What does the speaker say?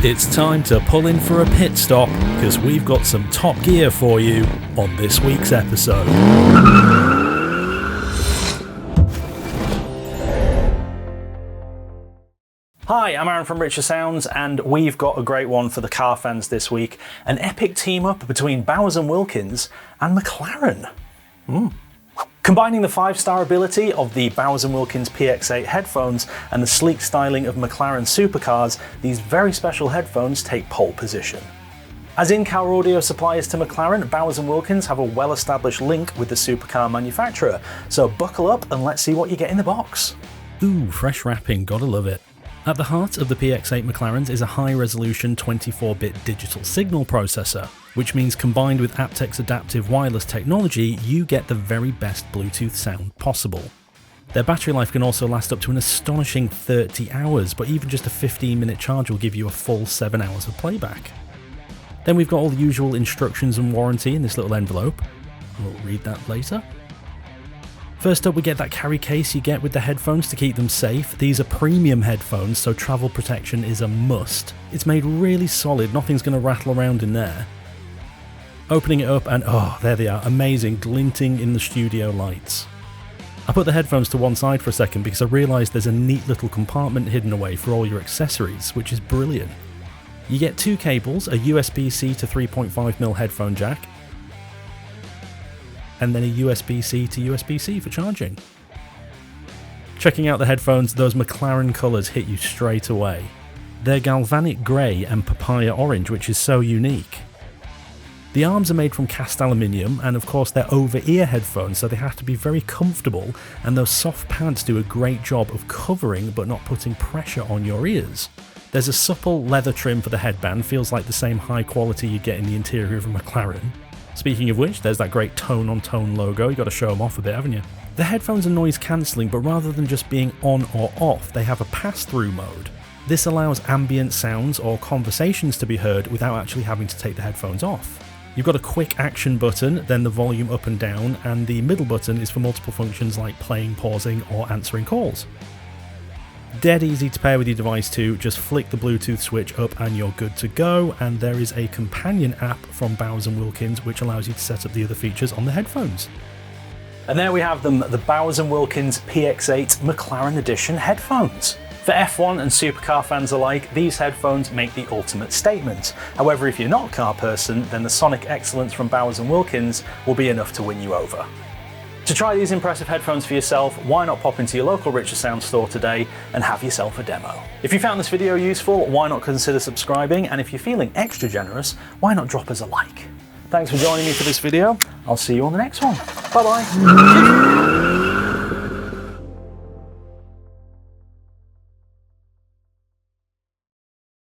It's time to pull in for a pit stop because we've got some top gear for you on this week's episode. Hi, I'm Arron from Richer Sounds, and we've got a great one for the car fans this week. An epic team-up between Bowers&Wilkins and McLaren. Combining the 5-star ability of the Bowers&Wilkins PX8 headphones and the sleek styling of McLaren supercars, these very special headphones take pole position. As in-car audio suppliers to McLaren, Bowers&Wilkins have a well-established link with the supercar manufacturer, so buckle up and let's see what you get in the box. Ooh, fresh wrapping, gotta love it. At the heart of the PX8 McLarens is a high-resolution 24-bit digital signal processor, which means combined with aptX adaptive wireless technology, you get the very best Bluetooth sound possible. Their battery life can also last up to an astonishing 30 hours, but even just a 15-minute charge will give you a full 7 hours of playback. Then we've got all the usual instructions and warranty in this little envelope. We'll read that later. First up, we get that carry case you get with the headphones to keep them safe. These are premium headphones, so travel protection is a must. It's made really solid, nothing's going to rattle around in there. Opening it up and oh, there they are, amazing, glinting in the studio lights. I put the headphones to one side for a second because I realised there's a neat little compartment hidden away for all your accessories, which is brilliant. You get 2 cables, a USB-C to 3.5mm headphone jack, and then a USB-C to USB-C for charging. Checking out the headphones, those McLaren colours hit you straight away. They're galvanic grey and papaya orange, which is so unique. The arms are made from cast aluminium, and of course they're over-ear headphones, so they have to be very comfortable, and those soft pads do a great job of covering but not putting pressure on your ears. There's a supple leather trim for the headband, feels like the same high quality you get in the interior of a McLaren. Speaking of which, there's that great tone-on-tone logo, you got to show them off a bit, haven't you? The headphones are noise cancelling, but rather than just being on or off, they have a pass-through mode. This allows ambient sounds or conversations to be heard without actually having to take the headphones off. You've got a quick action button, then the volume up and down, and the middle button is for multiple functions like playing, pausing, or answering calls. Dead easy to pair with your device too, just flick the Bluetooth switch up and you're good to go, and there is a companion app from Bowers&Wilkins which allows you to set up the other features on the headphones. And there we have them, the Bowers&Wilkins PX8 McLaren Edition headphones. For F1 and supercar fans alike, these headphones make the ultimate statement. However, if you're not a car person, then the sonic excellence from Bowers&Wilkins will be enough to win you over. To try these impressive headphones for yourself, why not pop into your local Richer Sound store today and have yourself a demo. If you found this video useful, why not consider subscribing, and if you're feeling extra generous, why not drop us a like. Thanks for joining me for this video, I'll see you on the next one. Bye bye.